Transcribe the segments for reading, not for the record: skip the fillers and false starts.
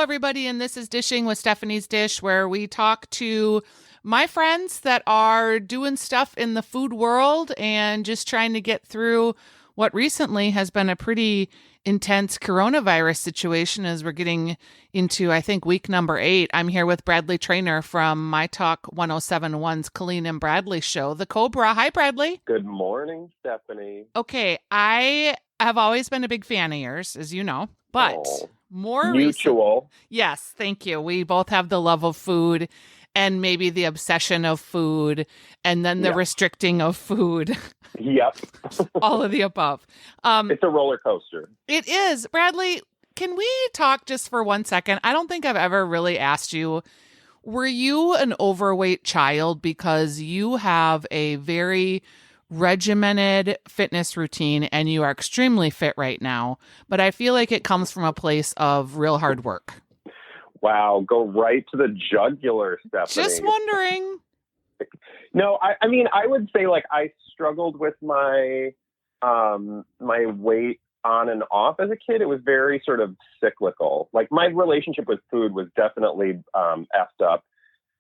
everybody, and this is Dishing with Stephanie's Dish, where we talk to my friends that are doing stuff in the food world and just trying to get through what recently has been a pretty intense coronavirus situation as we're getting into, I think, week number 8. I'm here with Bradley Traynor from My Talk 1071's Colleen and Bradley show, The Cobra. Hi, Bradley. Good morning, Stephanie. Okay, I have always been a big fan of yours, as you know, but more mutual. Yes, thank you. We both have the love of food and maybe the obsession of food and then the restricting of food. Yep. All of the above. It's a roller coaster. It is. Bradley, can we talk just for 1 second? I don't think I've ever really asked you, were you an overweight child? Because you have a very regimented fitness routine and you are extremely fit right now, but I feel like it comes from a place of real hard work. Wow, go right to the jugular, Stephanie. Just wondering. No, I mean, I would say like I struggled with my my weight on and off as a kid. It was very sort of cyclical. Like my relationship with food was definitely effed up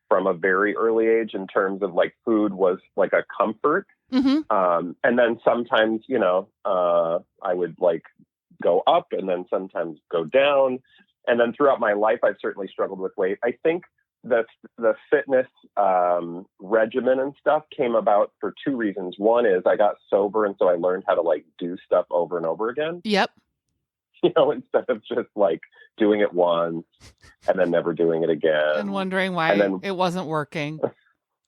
from a very early age in terms of like food was like a comfort. Mm-hmm. And then sometimes, I would like go up and then sometimes go down. And then throughout my life, I've certainly struggled with weight. I think the fitness regimen and stuff came about for 2 reasons. One is I got sober, and so I learned how to like do stuff over and over again. Yep. Instead of just like doing it once and then never doing it again. And wondering why it wasn't working.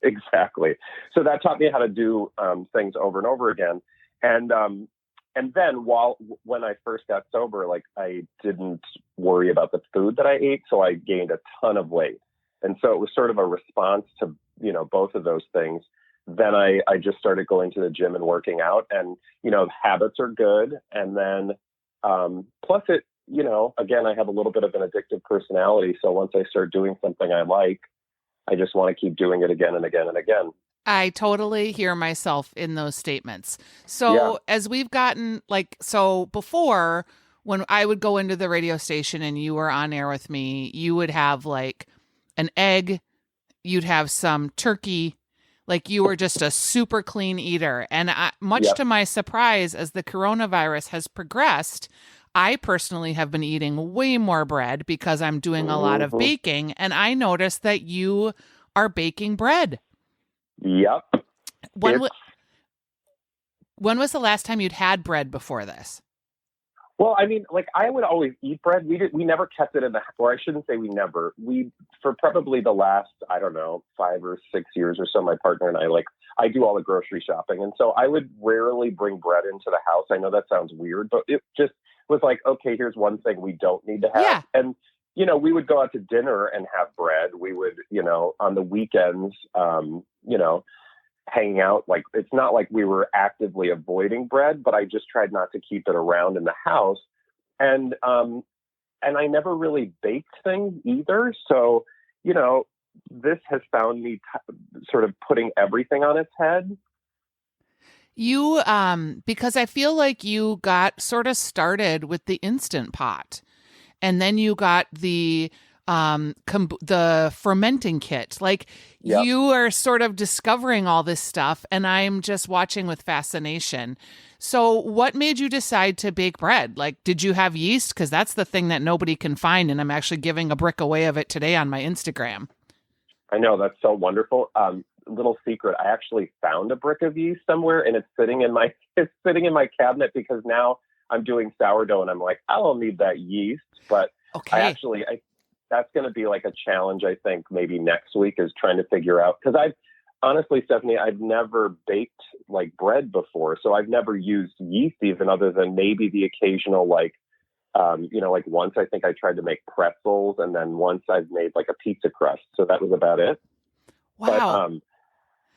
Exactly. So that taught me how to do things over and over again. And then when I first got sober, like I didn't worry about the food that I ate. So I gained a ton of weight. And so it was sort of a response to, both of those things. Then I just started going to the gym and working out, and, habits are good. And then, plus it, again, I have a little bit of an addictive personality. So once I start doing something I like, I just want to keep doing it again and again and again. I totally hear myself in those statements. So as we've gotten before, when I would go into the radio station and you were on air with me, you would have like an egg, you'd have some turkey, like you were just a super clean eater. And much to my surprise, as the coronavirus has progressed, I personally have been eating way more bread because I'm doing a lot of baking. And I noticed that you are baking bread. Yep. When was the last time you'd had bread before this? Well, I mean, like I would always eat bread. We never kept it in the, or I shouldn't say we never. For probably the last, 5 or 6 years or so, my partner and I do all the grocery shopping. And so I would rarely bring bread into the house. I know that sounds weird, but it just was like, okay, here's one thing we don't need to have. Yeah. And, we would go out to dinner and have bread. We would, on the weekends, hanging out. Like, it's not like we were actively avoiding bread, but I just tried not to keep it around in the house. And I never really baked things either. So, this has found me sort of putting everything on its head. You, because I feel like you got sort of started with the Instant Pot, and then you got the fermenting kit. Like you are sort of discovering all this stuff, and I'm just watching with fascination. So what made you decide to bake bread? Like, did you have yeast? Because that's the thing that nobody can find, and I'm actually giving a brick away of it today on my Instagram. I know, that's so wonderful. Little secret, I actually found a brick of yeast somewhere, and it's sitting in my cabinet because now I'm doing sourdough, and I'm like, I don't need that yeast. But okay. That's going to be like a challenge, I think, maybe next week, is trying to figure out, because honestly, Stephanie, I've never baked like bread before. So I've never used yeast even, other than maybe the occasional, like once I think I tried to make pretzels, and then once I've made like a pizza crust. So that was about it. Wow.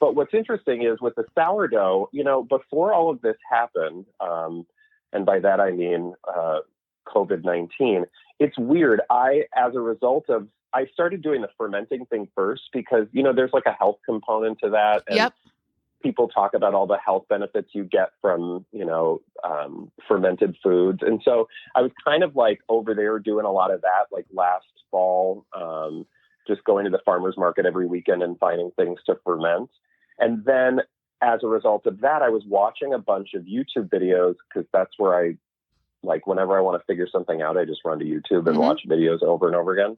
But what's interesting is with the sourdough, before all of this happened, and by that I mean COVID-19, it's weird. I started doing the fermenting thing first because, there's like a health component to that. And, yep. people talk about all the health benefits you get from, fermented foods. And so I was kind of like over there doing a lot of that, like last fall, just going to the farmer's market every weekend and finding things to ferment. And then as a result of that, I was watching a bunch of YouTube videos, because that's where I, like, whenever I want to figure something out, I just run to YouTube and watch videos over and over again.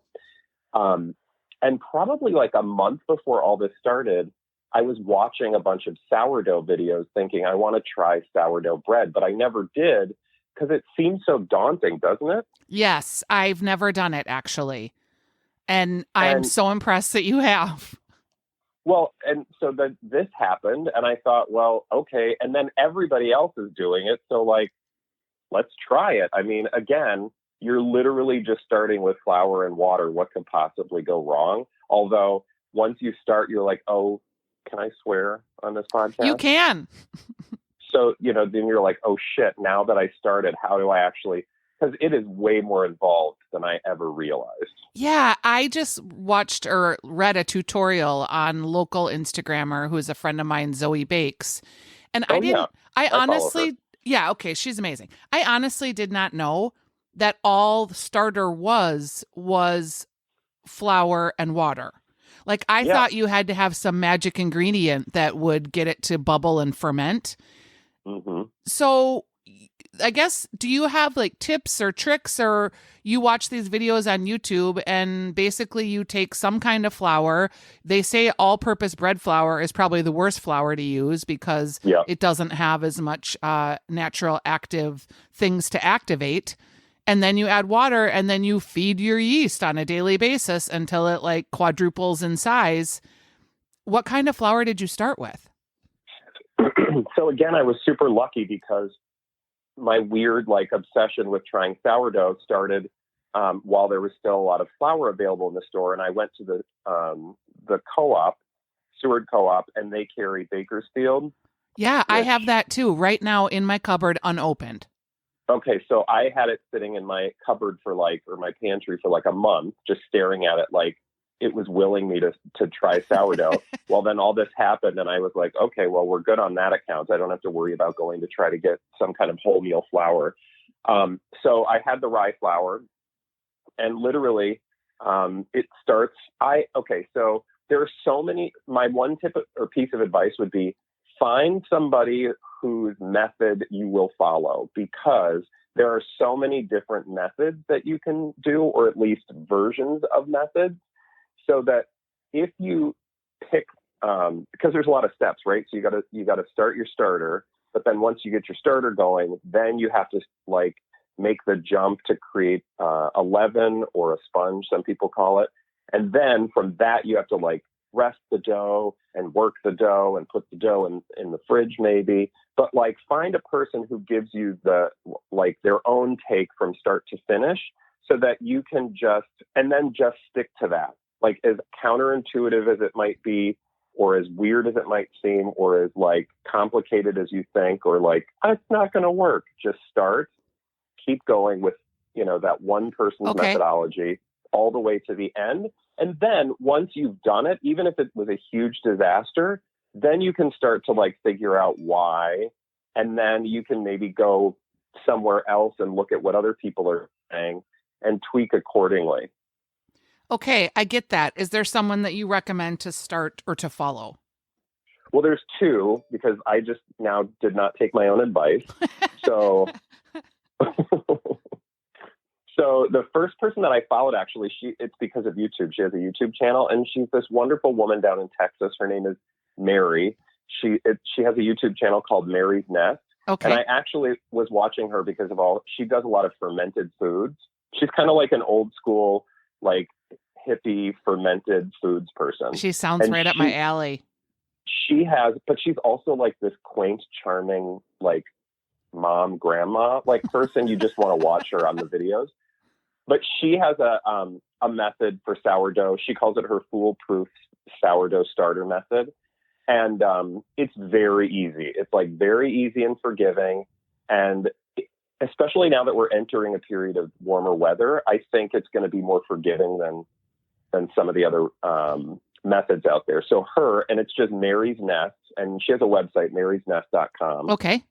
And probably like a month before all this started, I was watching a bunch of sourdough videos thinking I want to try sourdough bread, but I never did because it seems so daunting, doesn't it? Yes, I've never done it, actually. And I'm so impressed that you have. Well, and so this happened, and I thought, well, okay. And then everybody else is doing it. So, like, let's try it. I mean, again, you're literally just starting with flour and water. What could possibly go wrong? Although once you start, you're like, oh, can I swear on this podcast? You can. So, then you're like, oh, shit, now that I started, how do I actually... Because it is way more involved than I ever realized. Yeah, I just watched or read a tutorial on local Instagrammer who is a friend of mine, Zoe Bakes. And I honestly, yeah, okay, she's amazing. I honestly did not know that all the starter was flour and water. Like, I thought you had to have some magic ingredient that would get it to bubble and ferment. Mm-hmm. So I guess, do you have like tips or tricks, or you watch these videos on YouTube and basically you take some kind of flour? They say all-purpose bread flour is probably the worst flour to use because it doesn't have as much natural active things to activate. And then you add water and then you feed your yeast on a daily basis until it like quadruples in size. What kind of flour did you start with? So again, I was super lucky because my weird like obsession with trying sourdough started while there was still a lot of flour available in the store. And I went to the co-op, Seward Co-op, and they carry Bakersfield. Yeah, I have that too right now in my cupboard unopened. Okay, so I had it sitting in my cupboard or my pantry for like a month, just staring at it like it was willing me to try sourdough. Well, then all this happened and I was like, okay, well, we're good on that account. I don't have to worry about going to try to get some kind of wholemeal flour. So I had the rye flour, and literally it starts, so there are so many, my one tip or piece of advice would be find somebody whose method you will follow, because there are so many different methods that you can do, or at least versions of methods. So that if you pick, because there's a lot of steps, right? So you gotta start your starter, but then once you get your starter going, then you have to like make the jump to create a leaven or a sponge, some people call it, and then from that you have to like rest the dough and work the dough and put the dough in the fridge maybe, but like find a person who gives you their own take from start to finish, so that you can just stick to that. Like, as counterintuitive as it might be, or as weird as it might seem, or as like complicated as you think, or like, it's not going to work. Just start, keep going with, that one person's methodology all the way to the end. And then once you've done it, even if it was a huge disaster, then you can start to like figure out why. And then you can maybe go somewhere else and look at what other people are saying and tweak accordingly. Okay, I get that. Is there someone that you recommend to start or to follow? Well, there's two, because I just now did not take my own advice. So, so the first person that I followed, actually, it's because of YouTube. She has a YouTube channel, and she's this wonderful woman down in Texas. Her name is Mary. She has a YouTube channel called Mary's Nest. Okay. And I actually was watching her because she does a lot of fermented foods. She's kind of like an old school, like, hippie fermented foods person. She sounds right up my alley. But she's also like this quaint, charming, like mom, grandma, like person. You just want to watch her on the videos. But she has a method for sourdough. She calls it her foolproof sourdough starter method. And it's very easy. It's like very easy and forgiving. And especially now that we're entering a period of warmer weather, I think it's going to be more forgiving than some of the other methods out there. So and it's just Mary's Nest, and she has a website, marysnest.com. Okay.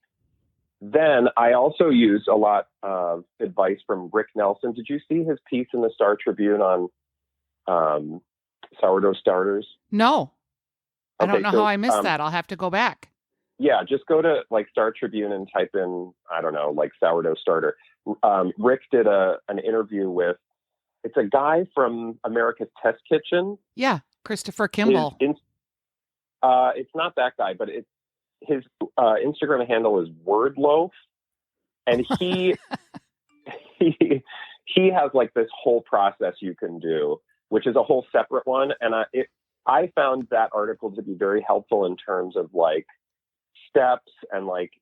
Then I also use a lot of advice from Rick Nelson. Did you see his piece in the Star Tribune on sourdough starters? No. I don't Okay, know so, how I missed that. I'll have to go back. Yeah, just go to like Star Tribune and type in, I don't know, like sourdough starter. Rick did an interview with, it's a guy from America's Test Kitchen. Yeah, Christopher Kimball. It's not that guy, but his Instagram handle is Wordloaf, and he has like this whole process you can do, which is a whole separate one. And I found that article to be very helpful in terms of like steps and like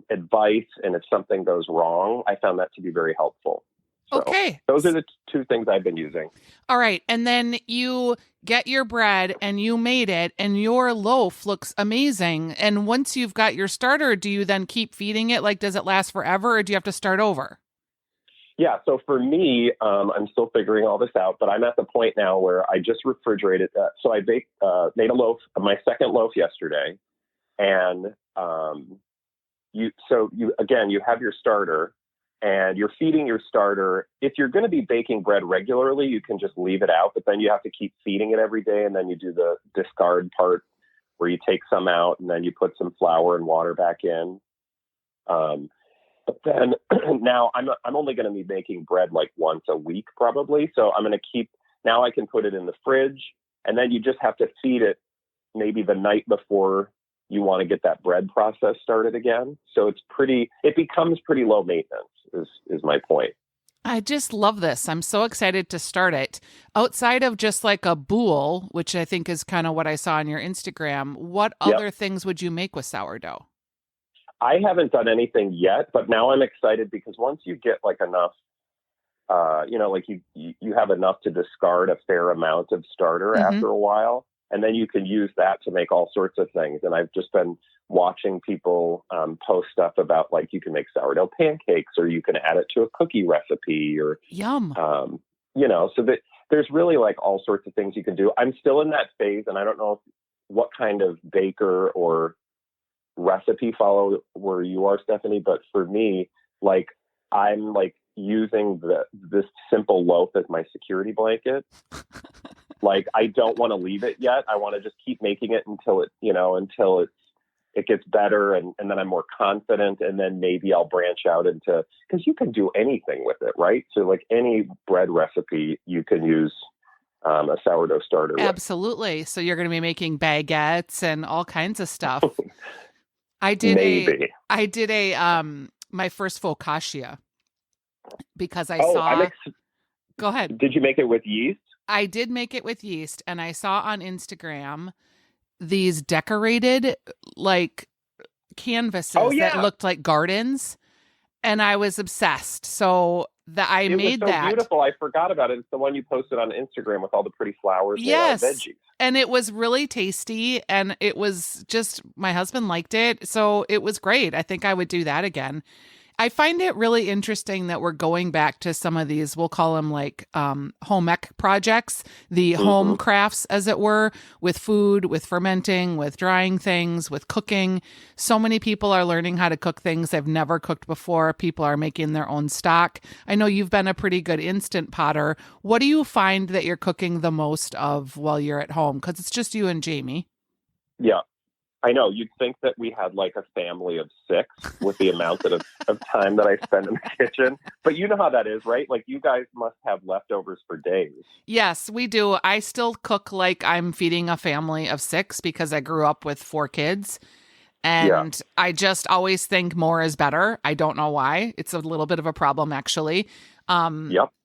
advice, and if something goes wrong, I found that to be very helpful. So okay. Those are the two things I've been using. All right. And then you get your bread and you made it, and your loaf looks amazing. And once you've got your starter, do you then keep feeding it? Like, does it last forever, or do you have to start over? Yeah. So for me, I'm still figuring all this out, but I'm at the point now where I just refrigerated that. So I made a loaf, my second loaf yesterday. And you have your starter, and you're feeding your starter. If you're going to be baking bread regularly, you can just leave it out, but then you have to keep feeding it every day. And then you do the discard part where you take some out and then you put some flour and water back in. But then now I'm only going to be making bread like once a week probably. So I'm going to now I can put it in the fridge, and then you just have to feed it maybe the night before you want to get that bread process started again. So it becomes pretty low maintenance is my point. I just love this. I'm so excited to start it. Outside of just like a boule, which I think is kind of what I saw on your Instagram, what other things would you make with sourdough? I haven't done anything yet, but now I'm excited because once you get like enough, like you have enough to discard a fair amount of starter after a while, and then you can use that to make all sorts of things. And I've just been watching people post stuff about like you can make sourdough pancakes, or you can add it to a cookie recipe, or yum. So that there's really like all sorts of things you can do. I'm still in that phase, and I don't know what kind of baker or recipe follow where you are, Stephanie, but for me, like I'm like using this simple loaf as my security blanket. Like I don't want to leave it yet. I want to just keep making it until it gets better, and then I'm more confident, and then maybe I'll branch out into, because you can do anything with it, right? So like any bread recipe you can use a sourdough starter with. Absolutely. So you're going to be making baguettes and all kinds of stuff. I did my first focaccia because I saw. Go ahead. Did you make it with yeast? I did make it with yeast, and I saw on Instagram these decorated like canvases that looked like gardens, and I was obsessed. So I made that. Beautiful. I forgot about it. It's the one you posted on Instagram with all the pretty flowers. Yes. And veggies. And it was really tasty, and it was just, my husband liked it. So it was great. I think I would do that again. I find it really interesting that we're going back to some of these, we'll call them like home ec projects, the home crafts, as it were, with food, with fermenting, with drying things, with cooking. So many people are learning how to cook things they've never cooked before. People are making their own stock. I know you've been a pretty good instant potter. What do you find that you're cooking the most of while you're at home? Because it's just you and Jamie. Yeah. I know. You'd think that we had like a family of 6 with the amount of time that I spend in the kitchen. But you know how that is, right? Like you guys must have leftovers for days. Yes, we do. I still cook like I'm feeding a family of 6 because I grew up with 4 kids. And I just always think more is better. I don't know why. It's a little bit of a problem, actually.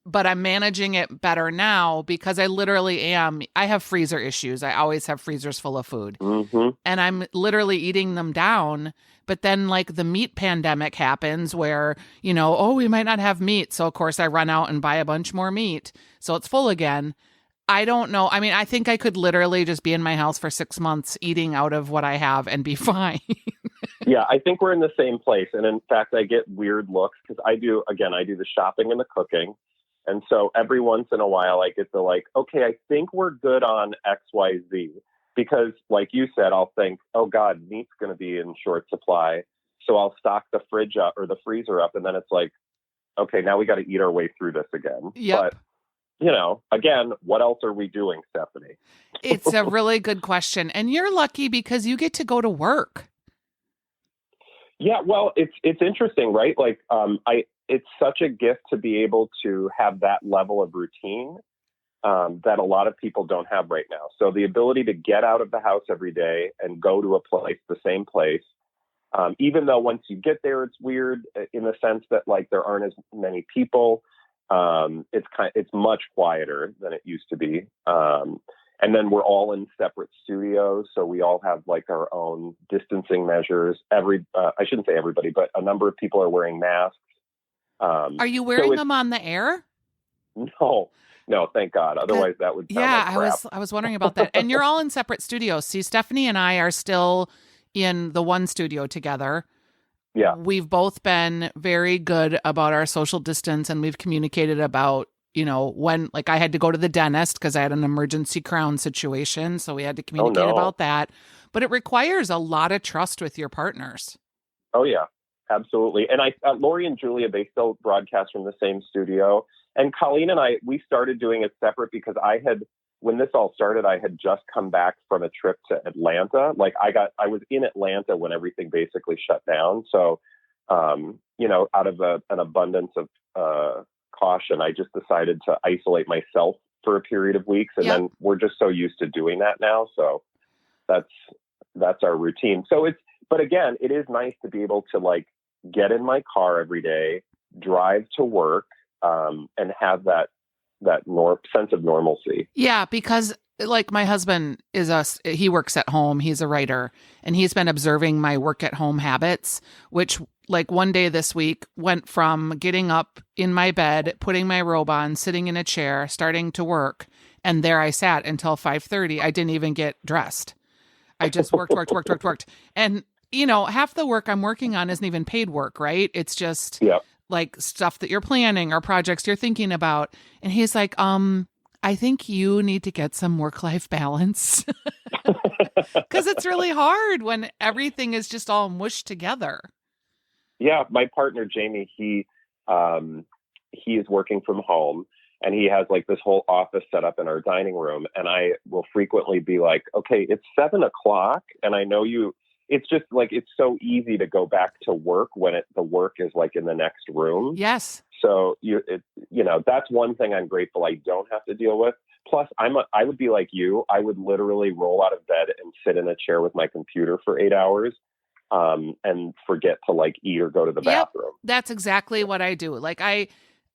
But I'm managing it better now because I literally I have freezer issues. I always have freezers full of food. And I'm literally eating them down. But then like the meat pandemic happens where, we might not have meat. So of course I run out and buy a bunch more meat. So it's full again. I don't know. I mean, I think I could literally just be in my house for 6 months eating out of what I have and be fine. Yeah, I think we're in the same place. And in fact, I get weird looks because I do the shopping and the cooking. And so every once in a while I get to like, okay, I think we're good on XYZ. Because like you said, I'll think, oh God, meat's going to be in short supply. So I'll stock the fridge up or the freezer up. And then it's like, okay, now we got to eat our way through this again. Yep. But, you know, again, what else are we doing, Stephanie? It's a really good question. And you're lucky because you get to go to work. Yeah, well, it's interesting, right? Like, it's such a gift to be able to have that level of routine that a lot of people don't have right now. So the ability to get out of the house every day and go to a place, the same place, even though once you get there, it's weird in the sense that like there aren't as many people. It's much quieter than it used to be. And then we're all in separate studios. So we all have like our own distancing measures. I shouldn't say everybody, but a number of people are wearing masks. Are you wearing them on the air? No, thank God. Otherwise that would sound like crap. I was wondering about that. And you're all in separate studios. See, Stephanie and I are still in the one studio together. Yeah. We've both been very good about our social distance, and we've communicated about, you know, when, like, I had to go to the dentist because I had an emergency crown situation. So we had to communicate about that. But it requires a lot of trust with your partners. Oh, yeah, absolutely. And Lori and Julia, they still broadcast from the same studio. And Colleen and I, we started doing it separate because when this all started, I had just come back from a trip to Atlanta. Like I was in Atlanta when everything basically shut down. So, you know, out of an abundance of caution, I just decided to isolate myself for a period of weeks. And then we're just so used to doing that now. So that's our routine. But again, it is nice to be able to like get in my car every day, drive to work, and have that sense of normalcy. Yeah, because like my husband he works at home. He's a writer, and he's been observing my work at home habits, which like one day this week went from getting up in my bed, putting my robe on, sitting in a chair, starting to work. And there I sat until 5:30. I didn't even get dressed. I just worked. And, you know, half the work I'm working on isn't even paid work, right? It's just like stuff that you're planning or projects you're thinking about. And he's like, I think you need to get some work-life balance. Because it's really hard when everything is just all mushed together. Yeah, my partner, Jamie, he is working from home. And he has like this whole office set up in our dining room. And I will frequently be like, okay, it's 7:00. And I know it's just like, it's so easy to go back to work when the work is like in the next room. Yes. So that's one thing I'm grateful I don't have to deal with. Plus I would be like you, I would literally roll out of bed and sit in a chair with my computer for 8 hours. And forget to like eat or go to the bathroom. That's exactly what I do. Like I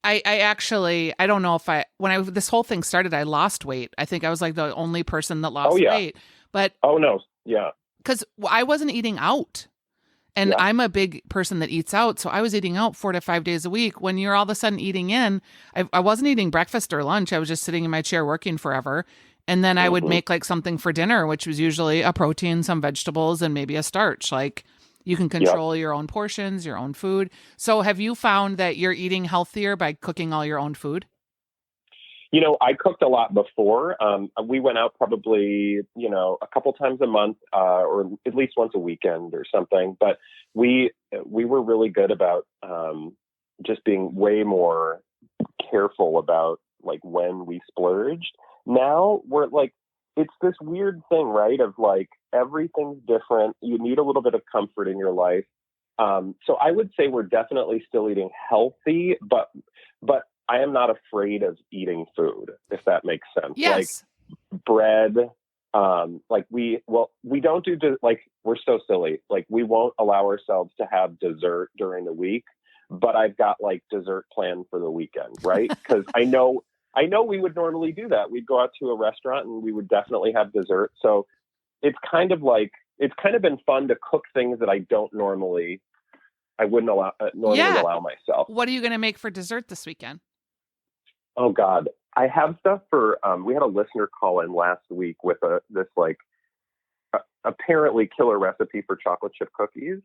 actually, I don't know if when this whole thing started, I lost weight. I think I was like the only person that lost weight. But oh no, yeah, because I wasn't eating out, and I'm a big person that eats out, so I was eating out 4 to 5 days a week. When you're all of a sudden eating in, I wasn't eating breakfast or lunch. I was just sitting in my chair working forever, and then I would make like something for dinner, which was usually a protein, some vegetables, and maybe a starch. Like, you can control your own portions, your own food. So have you found that you're eating healthier by cooking all your own food? You know, I cooked a lot before. We went out probably, a couple times a month, or at least once a weekend or something. But we were really good about just being way more careful about like when we splurged. Now we're like, it's this weird thing, right? Of like, everything's different. You need a little bit of comfort in your life. So I would say we're definitely still eating healthy, but I am not afraid of eating food, if that makes sense. Yes. Like bread, we don't do, like, we're so silly. Like, we won't allow ourselves to have dessert during the week, but I've got like dessert planned for the weekend, right? Because I know we would normally do that. We'd go out to a restaurant and we would definitely have dessert. So it's kind of been fun to cook things that I wouldn't allow myself. What are you going to make for dessert this weekend? Oh God. I have stuff for, we had a listener call in last week with this apparently killer recipe for chocolate chip cookies.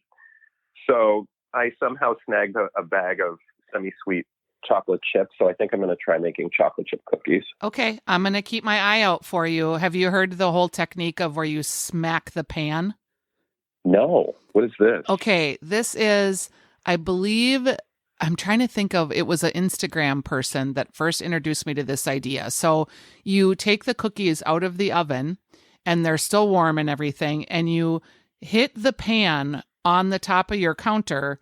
So I somehow snagged a bag of semi-sweet chocolate chips, so I think I'm going to try making chocolate chip cookies. Okay, I'm going to keep my eye out for you. Have you heard the whole technique of where you smack the pan? No. What is this? Okay, this is, I believe, I'm trying to think of, it was an Instagram person that first introduced me to this idea. So you take the cookies out of the oven and they're still warm and everything, and you hit the pan on the top of your counter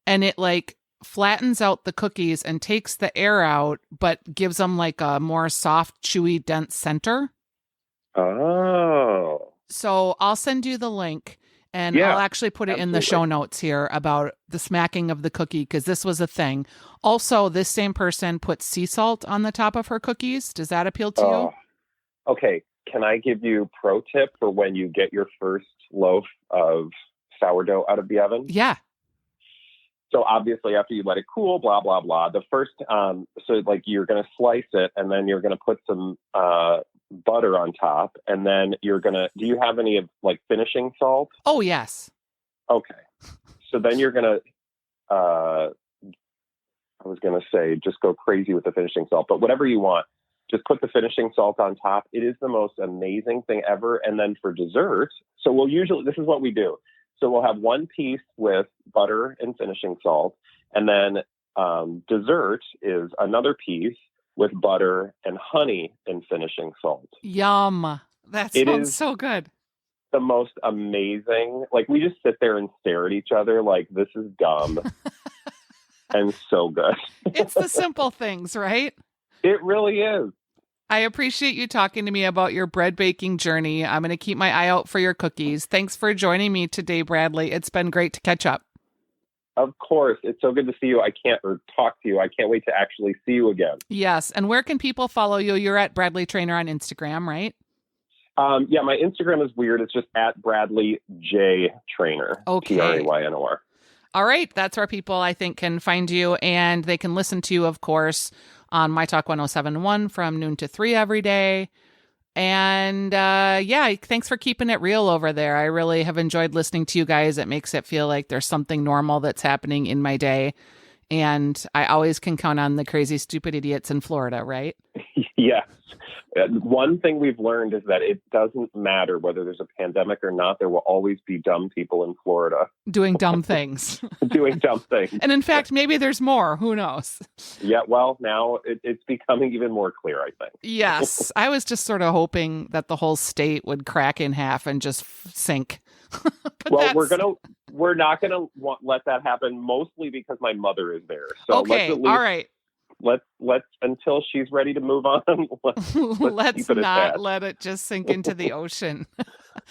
and it like flattens out the cookies and takes the air out, but gives them like a more soft, chewy, dense center. Oh. So I'll send you the link. And I'll actually put it in the show notes here about the smacking of the cookie, because this was a thing. Also, this same person put sea salt on the top of her cookies. Does that appeal to you? Okay. Can I give you pro tip for when you get your first loaf of sourdough out of the oven? Yeah. So obviously after you let it cool, blah, blah, blah, the first, so like you're going to slice it and then you're going to put some butter on top, and then you're going to, do you have any of like finishing salt? Oh, yes. Okay. So then you're going to, I was going to say, just go crazy with the finishing salt, but whatever you want, just put the finishing salt on top. It is the most amazing thing ever. And then for dessert, so we'll usually, this is what we do. So we'll have one piece with butter and finishing salt, and then dessert is another piece with butter and honey and finishing salt. Yum. That sounds so good. The most amazing. Like, we just sit there and stare at each other like, this is dumb and so good. It's the simple things, right? It really is. I appreciate you talking to me about your bread baking journey. I'm going to keep my eye out for your cookies. Thanks for joining me today, Bradley. It's been great to catch up. Of course. It's so good to see you. Talk to you. I can't wait to actually see you again. Yes. And where can people follow you? You're at Bradley Traynor on Instagram, right? Yeah, my Instagram is weird. It's just at Bradley J Traynor. Okay. Traynor. All right. That's where people, I think, can find you. And they can listen to you, of course, on My Talk 107.1 from noon to 3 every day. And thanks for keeping it real over there. I really have enjoyed listening to you guys. It makes it feel like there's something normal that's happening in my day. And I always can count on the crazy, stupid idiots in Florida, right? Yes. One thing we've learned is that it doesn't matter whether there's a pandemic or not. There will always be dumb people in Florida. Doing dumb things. Doing dumb things. And in fact, maybe there's more. Who knows? Yeah, well, now it's becoming even more clear, I think. Yes. I was just sort of hoping that the whole state would crack in half and just sink. Well, we're not gonna let that happen, mostly because my mother is there. So okay, all right. Let's until she's ready to move on. Let's not let it just sink into the ocean.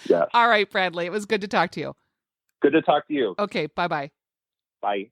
Yeah. All right, Bradley. It was good to talk to you. Good to talk to you. Okay. Bye-bye. Bye.